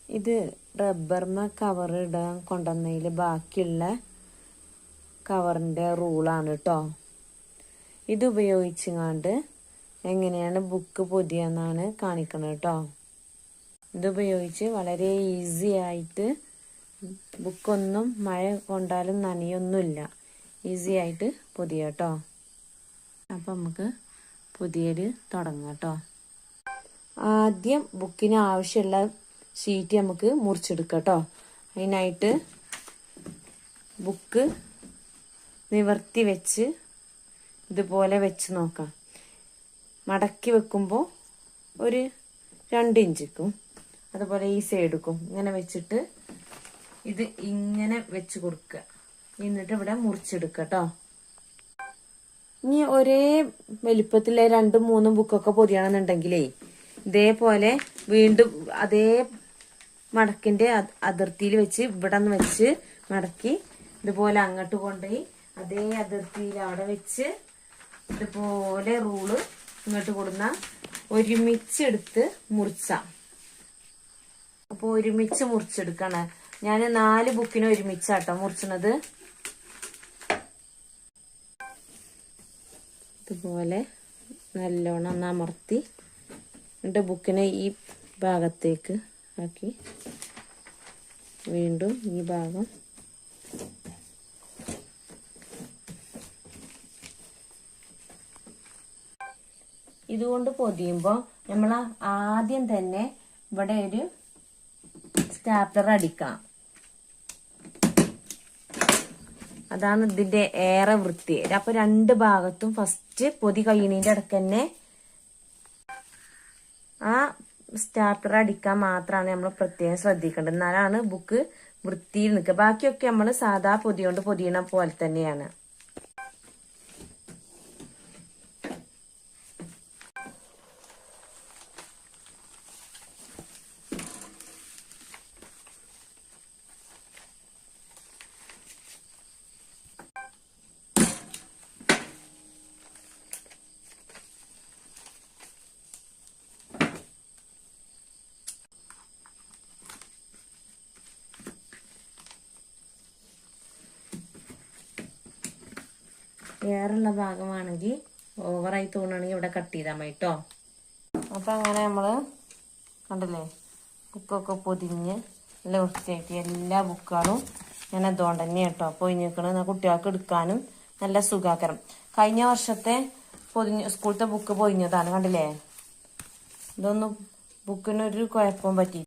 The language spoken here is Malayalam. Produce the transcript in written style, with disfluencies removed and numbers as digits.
ഇത് റബ്ബർമ കവർ ഇടാൻ കൊണ്ടുവന്നതിൽ ബാക്കിയുള്ള കവറിൻ്റെ റൂളാണ് കേട്ടോ. ഇത് ഉപയോഗിച്ചുകൊണ്ട് എങ്ങനെയാണ് ബുക്ക് പൊതിയെന്നാണ് കാണിക്കുന്നത് കേട്ടോ. ഇതുപയോഗിച്ച് വളരെ ഈസി ആയിട്ട് ബുക്കൊന്നും മഴ കൊണ്ടാലും നനയൊന്നുമില്ല, ഈസി ആയിട്ട് പൊതിയാം കേട്ടോ. അപ്പം നമുക്ക് പൊതിയൽ തുടങ്ങാം കേട്ടോ. ആദ്യം ബുക്കിന് ആവശ്യമുള്ള ഷീറ്റ് നമുക്ക് മുറിച്ചെടുക്കാം കേട്ടോ. അതിനായിട്ട് ബുക്ക് നിവർത്തി വെച്ച് ഇതുപോലെ വെച്ച് നോക്കാം. മടക്കി വെക്കുമ്പോൾ ഒരു 2 ഇഞ്ചിക്കും അതുപോലെ ഈ സൈഡിക്കും ഇങ്ങനെ വെച്ചിട്ട് ഇത് ഇങ്ങനെ വെച്ച് കൊടുക്കുക. എന്നിട്ട് ഇവിടെ മുറിച്ചെടുക്കുക കേട്ടോ. ഇനി ഒരേ വലിപ്പത്തിലെ 2-3 ബുക്കൊക്കെ പൊതിയണമെന്നുണ്ടെങ്കിലേ ഇതേപോലെ വീണ്ടും അതേ മടക്കിന്റെ അതിർത്തിയിൽ വെച്ച് ഇവിടെ നിന്ന് വെച്ച് മടക്കി ഇതുപോലെ അങ്ങോട്ട് കൊണ്ടുപോയി അതേ അതിർത്തിയിൽ അവിടെ വെച്ച് ഇതുപോലെ റൂള് ഇങ്ങോട്ട് കൊടുന്ന ഒരുമിച്ചെടുത്ത് മുറിച്ചാം. അപ്പോൾ ഒരുമിച്ച് മുറിച്ചെടുക്കണേ. ഞാൻ 4 ബുക്കിന് ഒരുമിച്ചാട്ടോ മുറിച്ചത്. ഇതുപോലെ നല്ലോണം ഒന്ന് അമർത്തി എന്നിട്ട് ബുക്കിനെ ഈ ഭാഗത്തേക്ക് ആക്കി വീണ്ടും ഈ ഭാഗം ഇതുകൊണ്ട് പൊതിയുമ്പോൾ നമ്മൾ ആദ്യം തന്നെ ഇവിടെ ഒരു സ്റ്റാപ്ലർ അടിക്കണം. അതാണ് ഇതിന്റെ ഏറെ വൃത്തി. അപ്പൊ 2 ഭാഗത്തും ഫസ്റ്റ് പൊതി കഴിയണീന്റെ ഇടയ്ക്ക് തന്നെ ആ സ്റ്റാപ്ലർ അടിക്കാൻ മാത്രമാണ് നമ്മൾ പ്രത്യേകം ശ്രദ്ധിക്കേണ്ടത്. എന്നാലാണ് ബുക്ക് വൃത്തിയിൽ നിൽക്കുക. ബാക്കിയൊക്കെ നമ്മൾ സാധാ പൊതി കൊണ്ട് പൊതിയണ പോലെ തന്നെയാണ്. ഏറുള്ള ഭാഗമാണെങ്കിൽ ഓവറായി തോന്നുകയാണെങ്കിൽ ഇവിടെ കട്ട് ചെയ്താൽ മതി കേട്ടോ. അപ്പം അങ്ങനെ നമ്മൾ കണ്ടില്ലേ ബുക്കൊക്കെ പൊതിഞ്ഞ് നല്ല വൃത്തിയായിട്ട് എല്ലാ ബുക്കുകളും ഞാൻ അതുകൊണ്ട് തന്നെ കേട്ടോ പൊതിഞ്ഞിരിക്കണത്. കുട്ടികൾക്ക് എടുക്കാനും നല്ല സുഖാകരം. കഴിഞ്ഞ വർഷത്തെ സ്കൂളത്തെ ബുക്ക് പൊതിഞ്ഞതാണ് കണ്ടില്ലേ. ഇതൊന്നും ബുക്കിനൊരു കുഴപ്പം പറ്റി